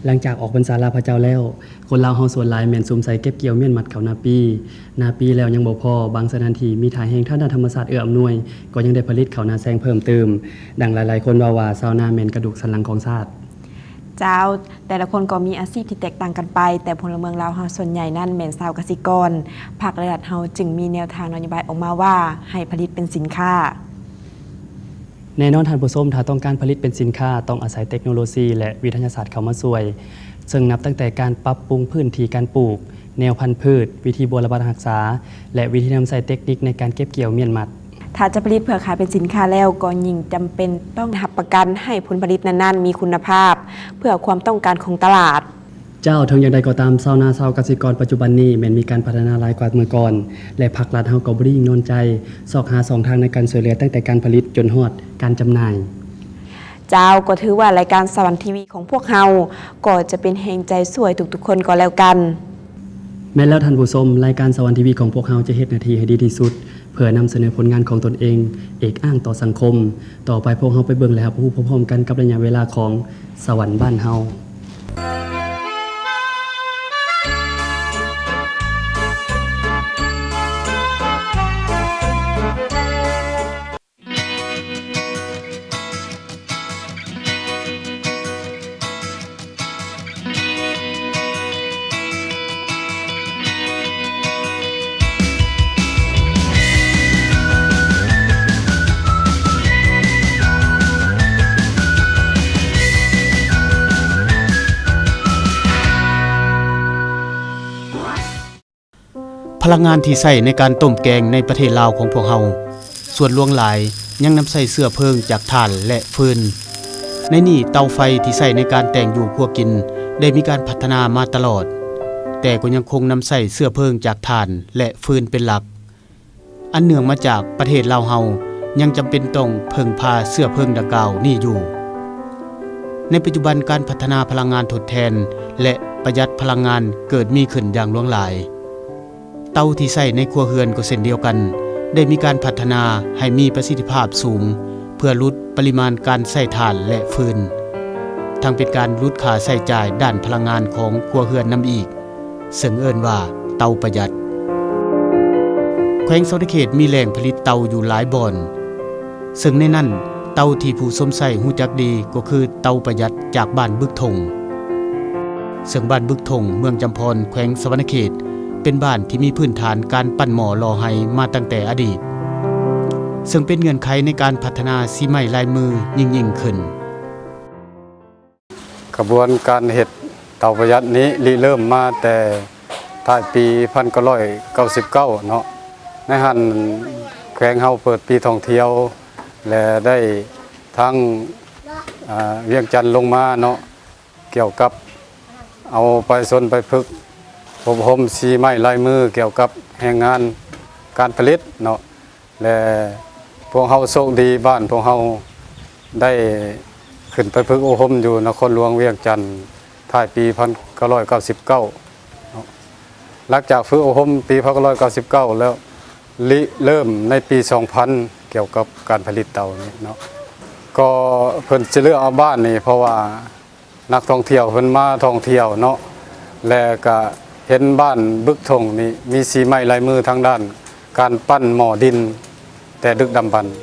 หลังจากออกพรรษาลาพระเจ้าแล้วคนลาวเฮาส่วนหลายแม่นสุมใส่เก็บเกี่ยวเมียนมัดเขานาปีแล้วยังบ่พอบางสถานที่มีท่าแห่งทางด้านธรรมศาสตร์เอื้ออำนวยก็ยังได้ผลิตข้าวนาแซงเพิ่มเติมดังหลายๆคนว่าชาวนาแม่นกระดูกสันหลังของชาติเจ้าแต่ละคนก็มีอาชีพที่แตกต่างกันไปแต่พลเมืองลาวเฮาส่วนใหญ่นั่นแม่นชาวเกษตรกรภาครัฐเฮาจึงมีแนวทางนโยบายออกมาว่าให้ผลิตเป็นสินค้าแน่นอนท่านผู้ชมถ้าต้องการผลิตเป็นสินค้าต้องอาศัยเทคโนโลยีและวิทยาศาสตร์เข้ามาช่วยซึ่งนับตั้งแต่การปรับปรุงพื้นที่การปลูกแนวพันธุ์พืชวิธีบัวระบาดรักษาและวิธีนำใส่เทคนิคในการเก็บเกี่ยวเมียนมัดถ้าจะผลิตเพื่อขายเป็นสินค้าแล้วก็ยิ่งจำเป็นต้องรับประกันให้ผลผลิตนั้นๆมีคุณภาพเพื่อความต้องการของตลาดเจ้าถึงอย่างใดก็ตามชาวนาชาวเกษตรกรปัจจุบันนี้แม้นมีการพัฒนาหลายกว่าเมื่อก่อนและภาครัฐเฮาก็บ่ได้นิ่งนอนใจซอกหา2ทางในการช่วยเหลือตั้งแต่การผลิตจนฮอดการจำหน่ายเจ้าก็ถือว่ารายการสวรรค์ทีวีของพวกเฮาก็จะเป็นแห่งใจสวยทุกๆคนก็แล้วกันแม้แล้วท่านผู้ชมรายการสวรรค์ทีวีของพวกเฮาจะเฮ็ดหน้าที่ให้ดีที่สุดเพื่อนำเสนอผลงานของตนเองเอกอ้างต่อสังคมต่อไปพวกเฮาไปเบิ่งแล้วผู้พร้อมๆกันกับระยะเวลาของสวรรค์บ้านเฮาพลังงานที่ใช้ในการต้มแกงในประเทศลาวของพวกเฮาส่วนหลวงหลายยังนำใช้เสื้อเพลิงจากถ่านและฟืนในนี่เตาไฟที่ใช้ในการแต่งอยู่ครัวกินได้มีการพัฒนามาตลอดแต่ก็ยังคงนำใช้เสื้อเพลิงจากถ่านและฟืนเป็นหลักอันเนื่องมาจากประเทศลาวเฮายังจำเป็นต้องพึ่งพาเสื้อเพลิงดังกล่าวนี้อยู่ในปัจจุบันการพัฒนาพลังงานทดแทนและประหยัดพลังงานเกิดมีขึ้นอย่างหลวงหลายเตาที่ใช้ในครัวเรือนก็เช่นเดียวกันได้มีการพัฒนาให้มีประสิทธิภาพสูงเพื่อลดปริมาณการใช้ถ่านและฟืนทั้งเป็นการลดค่าใช้จ่ายด้านพลังงานของครัวเรือนนำอีกซึ่งเอิ้นว่าเตาประหยัดแขวงสวรรณเขตมีแหล่งผลิตเตาอยู่หลายบ่อนซึ่งในนั้นเตาที่ผู้สมใช้ฮู้จักดีก็คือเตาประหยัดจากบ้านบึกทงซึ่งบ้านบึกทงเมืองจำพรแขวงสวรรณเขตเป็นบ้านที่มีพื้นฐานการปั้นหม้อหล่อไหมาตั้งแต่อดีตซึ่งเป็นเงื่อนไขในการพัฒนาสีไม้ลายมือยิ่งขึ้นกระบวนการเฮ็ดเตาประหยัดนี้ริเริ่มมาแต่ท้ายปี1999เนาะในหันแขวงเฮาเปิดปีท่องเที่ยวและได้ทั้งเวียงจันทน์ลงมาเนาะเกี่ยวกับเอาไปสนไปฝึกอบรมสีไม้ลายมือเกี่ยวกับแรงงานการผลิตเนาะและพวกเฮาโชคดีบ้านพวกเฮาได้ขึ้นไปฝึกอบรมอยู่นครหลวงเวียงจันทน์ท้ายปี1999เนาะหลังจากฝึกอบรมปี1999แล้วเริ่มในปี2000เกี่ยวกับการผลิตเตานี่เนาะก็เพิ่นสิเลือกเอาบ้านนี่เพราะว่านักท่องเที่ยวเพิ่นมาท่องเที่ยวเนาะและก็เห็นบ้านบึกทงนี่มีสีไม้ลายมือทางด้านการปั้นหม้อดินแต่ดึกดำบรรพ์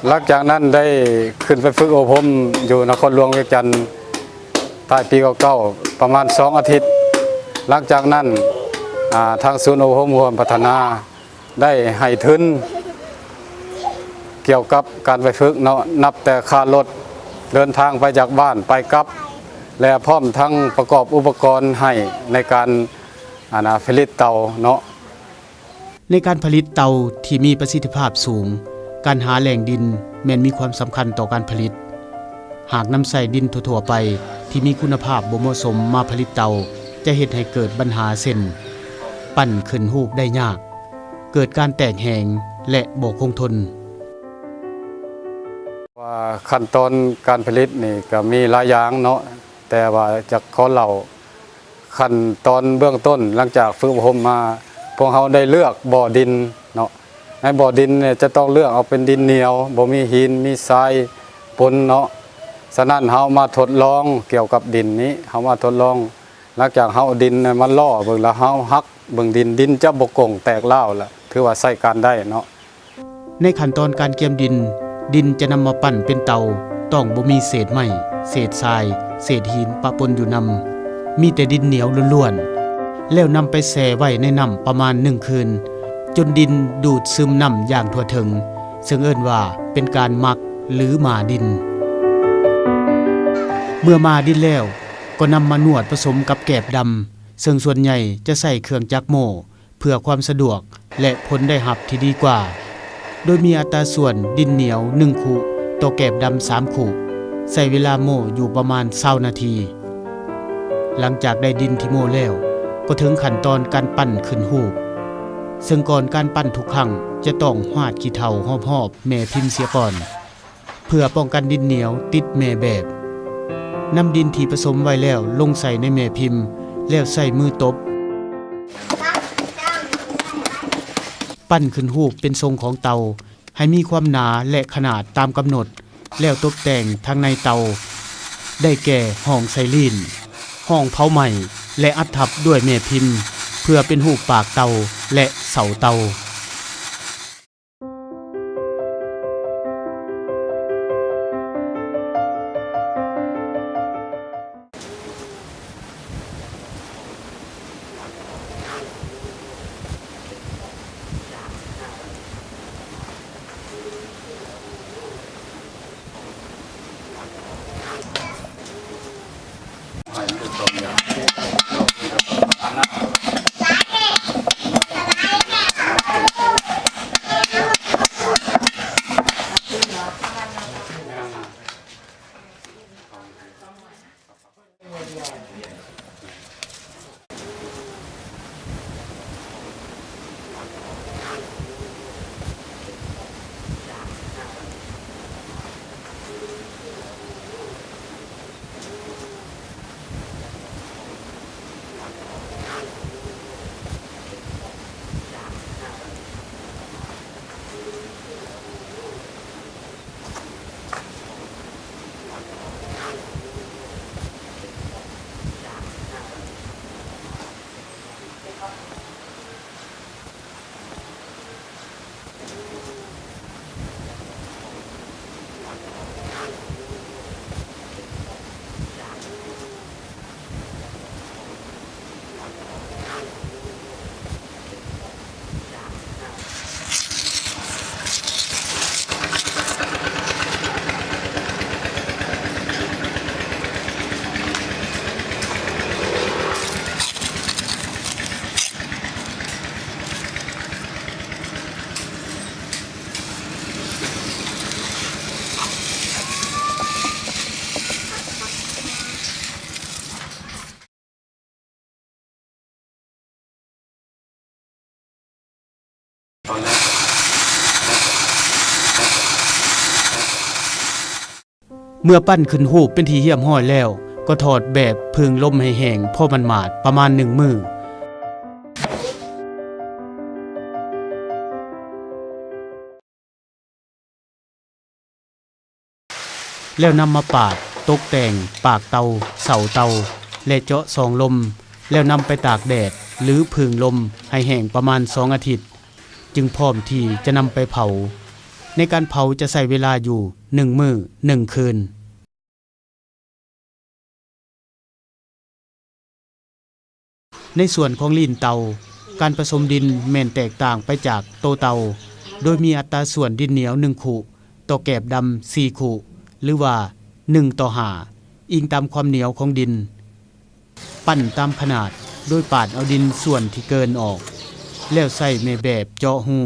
หลังจากนั้นได้ขึ้นไปฝึกอบรมอยู่นครหลวงเวียงจันทน์ใต้ปี99ประมาณ2อาทิตย์หลังจากนั้นทางศูนย์อบรมร่วมพัฒนาได้ให้ทุนเกี่ยวกับการไปฝึกเนาะนับแต่ค่ารถเดินทางไปจากบ้านไปกลับและพร้อมทั้งประกอบอุปกรณ์ให้ในการผลิตเตาเนาะในการผลิตเตาที่มีประสิทธิภาพสูงการหาแหล่งดินแม้นมีความสำคัญต่อการผลิตหากนำใส่ดินทั่วๆไปที่มีคุณภาพบ่เหมาะสมมาผลิตเตาจะเฮ็ดให้เกิดปัญหาเช่นปั้นขึ้นรูปได้ยากเกิดการแตกแหงและบ่คงทนว่าขั้นตอนการผลิตนี่ก็มีหลายอย่างเนาะแต่ว่าจะขอเล่าขั้นตอนเบื้องต้นหลังจากฝึกอบรมมาพวกเขาได้เลือกบ่อดินเนาะในบ่อดินเนี่ยจะต้องเลือกเอาเป็นดินเหนียวบ่มีหินมีทรายปนเนาะ ฉะนั้นเฮามาทดลองเกี่ยวกับดินนี้เฮามาทดลองหลังจากเฮาเอาดินมาล่อเบิ่งแล้วเฮาฮักเบิ่งดินจะบ่กงแตกร้าวแล้วถือว่าใช้การได้เนาะ ในขั้นตอนการเกียมดินจะนำมาปั้นเป็นเตาต้องบ่มีเศษไม้เศษทรายเศษหินปะปนอยู่นำมีแต่ดินเหนียวล้วนๆแล้วนำไปแช่ไว้ในน้ำประมาณ1คืนจนดินดูดซึมน้ำอย่างทั่วถึงซึ่งเอิ้นว่าเป็นการหมักหรือหมาดินเมื่อมาดินแล้วก็นำมานวดผสมกับแกบดำซึ่งส่วนใหญ่จะใส่เครื่องจักรโม่เพื่อความสะดวกและผลได้รับที่ดีกว่าโดยมีอัตราส่วนดินเหนียว1คู่ต่อแกบดำ3คู่ใส่เวลาโม่อยู่ประมาณ20นาทีหลังจากได้ดินที่โม่แล้วก็ถึงขั้นตอนการปั้นขึ้นรูปซึ่งก่อนการปั้นทุกครั้งจะต้องหาดขี้เถ้าหอบๆแม่พิมพ์เสียก่อนเพื่อป้องกันดินเหนียวติดแม่แบบนำดินที่ผสมไว้แล้วลงใส่ในแม่พิมพ์แล้วใส่มือตบปั้นขึ้นรูปเป็นทรงของเตาให้มีความหนาและขนาดตามกำหนดแล้วตกแต่งทางในเตาได้แก่ห้องไซลีนห้องเผาใหม่และอัดทับด้วยแม่พิมพ์เพื่อเป็นรูปปากเตาและเสาเตาเมื่อปั้นขึ้นรูปเป็นที่เรียบร้อยแล้วก็ถอดแบบพึ่งลมให้แห้งพอมันหมาดประมาณ1มื้อแล้วนำมาปาดตกแต่งปากเตาเสาเตาและเจาะซองลมแล้วนำไปตากแดดหรือพึ่งลมให้แห้งประมาณ2อาทิตย์จึงพร้อมที่จะนำไปเผาในการเผาจะใช้เวลาอยู่1มื้อ1คืนในส่วนของลีนเตาการผสมดินแม่นแตกต่างไปจากโตเตาโดยมีอัตราส่วนดินเหนียว1คู่ต่อแกบดำ4คู่หรือว่า1:5อิงตามความเหนียวของดินปั้นตามขนาดโดยปาดเอาดินส่วนที่เกินออกแล้วใส่แม่แบบเจาะหู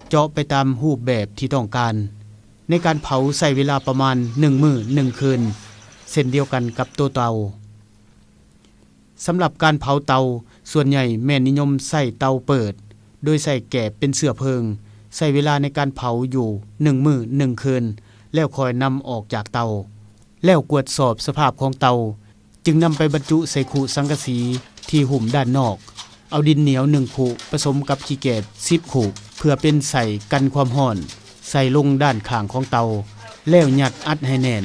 เจาะไปตามรูปแบบที่ต้องการในการเผาใส่เวลาประมาณ1มื้อ1คืนเช่นเดียวกันกับตัวเตาสำหรับการเผาเตาส่วนใหญ่แม่นิยมใส่เตาเปิดโดยใส่แกบเป็นเสื้อเพลิงใส่เวลาในการเผาอยู่1มื้อ1คืนแล้วค่อยนำออกจากเตาแล้วกวดสอบสภาพของเตาจึงนำไปบรรจุใส่ขุสังกะสีที่หุ้มด้านนอกเอาดินเหนียว1ขุผสมกับขี้แกบ10ขุเพื่อเป็นใส่กันความร้อนใส่ลงด้านข้างของเตาแล้วยัดอัดให้แน่น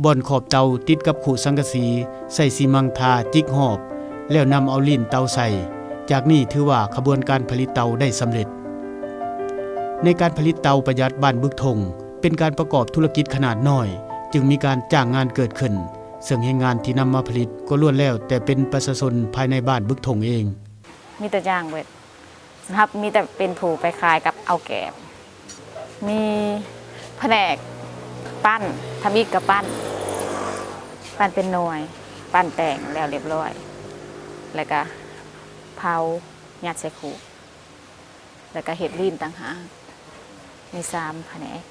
บ่อนขอบเตาติดกับขู่สังกะสีใส่ซีมังทาจิกหอบแล้วนำเอาลิ้นเตาใส่จากนี้ถือว่าขบวนการผลิตเตาได้สำเร็จในการผลิตเตาประหยัดบ้านบึกทงเป็นการประกอบธุรกิจขนาดน้อยจึงมีการจ้างงานเกิดขึ้นซึ่งแรงงานที่นำมาผลิตก็ล้วนแล้วแต่เป็นประชาชนภายในบ้านบึกทงเองมีแต่จ้างเบิดนะครับมีแต่เป็นผู้ไปขายกับเอาแกบมีแผนกปั้นทำอีกกับปั้นเป็นหน่วยปั้นแต่งแล้วเรียบร้อยแล้วก็เผายัดใส่ขูดแล้วก็เห็ดลิ้นต่างหากมี3แผนก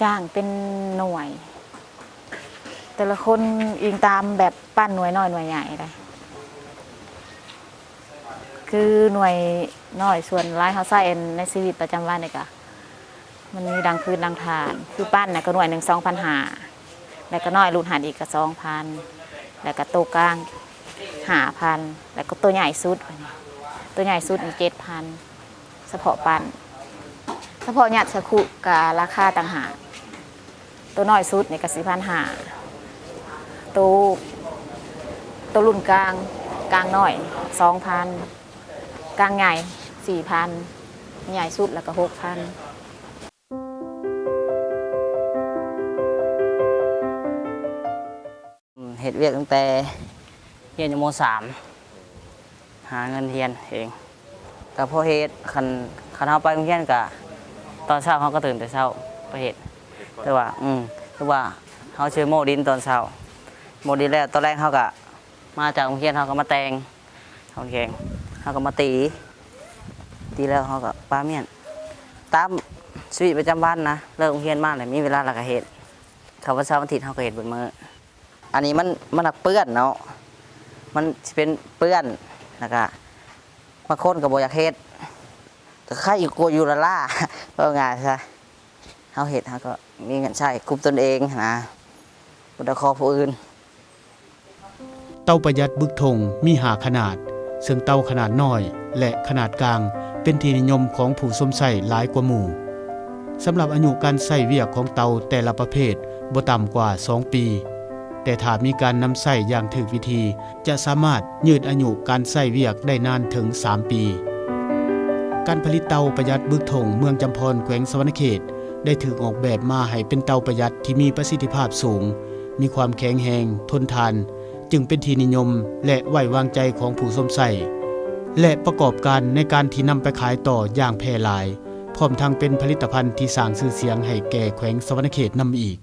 จ้างเป็นหน่วย แต่ละคนอิงตามแบบปั้นหน่วยน้อยหน่วยใหญ่เลยคือหน่วยน้อยส่วนร้ายเขาใส่ในชีวิตประจำวันนี่ก็มันมีดังคืนดังทานคือปั้นเนี่ยก็หน่วย1 2,500แล้วก็น้อยรุ่นหันอีกก็ 2,000แล้วก็โตกลาง5,000แล้วก็ตัวใหญ่สุดตัวใหญ่สุดอีก 7,000เฉพาะปั้นเฉพาะหยัดสกุกับราคาต่างหากตัวน้อยสุดเนี่ยก็4,500ตัวรุ่นกลางน้อย 2,000 กลางใหญ่ 4,000 ใหญ่สุดแล้วก็ 6,000เฮ็ดเวียกตั้งแต่เรียนอยู่ม.3 หาเงินเรียนเองก็พอเฮ็ดคันเฮาไปโรงเรียนก็ตอนเช้าเฮาก็ตื่นแต่เช้าไปเฮ็ดแต่ว่าเฮาช่วยโมดินตอนเช้าโมดินแล้วตอนแรกเฮาก็มาจากโรงเรียนเฮาก็มาแต่งเฮาแข่งเฮาก็มาตีแล้วเฮาก็ปาเมียนตามชีวิตประจำวันนะเลิกโรงเรียนมาแล้วมีเวลาแล้วก็เฮ็ดเขาวันเสาร์วันอาทิตย์เฮาก็เฮ็ดเบิดมื้ออันนี้มันหนักเปื้อนเนาะมันสิเป็นเปื้อนแล้วก็บางคนก็บ่อยากเฮ็ดแต่ใครอยู่ละล่าก็ง่ายซะเฮาเฮ็ดเฮาก็มีเงินใช้คุมตนเองนะบ่ได้ขอผู้อื่นเตาประหยัดบึกทงมี5ขนาดซึ่งเตาขนาดน้อยและขนาดกลางเป็นที่นิยมของผู้สวมใช้หลายกว่าหมู่สำหรับอายุการใช้เวียกของเตาแต่ละประเภทบ่ต่ำกว่า2ปีแต่ถ้ามีการนำใช้อย่างถูกวิธีจะสามารถยืดอายุการใช้เวียกได้นานถึง3ปีการผลิตเตาประหยัดบึกทงเมืองจำพรแขวงสวรรณเขตได้ถูกออกแบบมาให้เป็นเตาประหยัดที่มีประสิทธิภาพสูงมีความแข็งแรงทนทานจึงเป็นที่นิยมและไว้วางใจของผู้สวมใช้และประกอบการในการที่นำไปขายต่ออย่างแพร่หลายพร้อมทั้งเป็นผลิตภัณฑ์ที่สร้างชื่อเสียงให้แก่แขวงสวรรณเขตนำอีก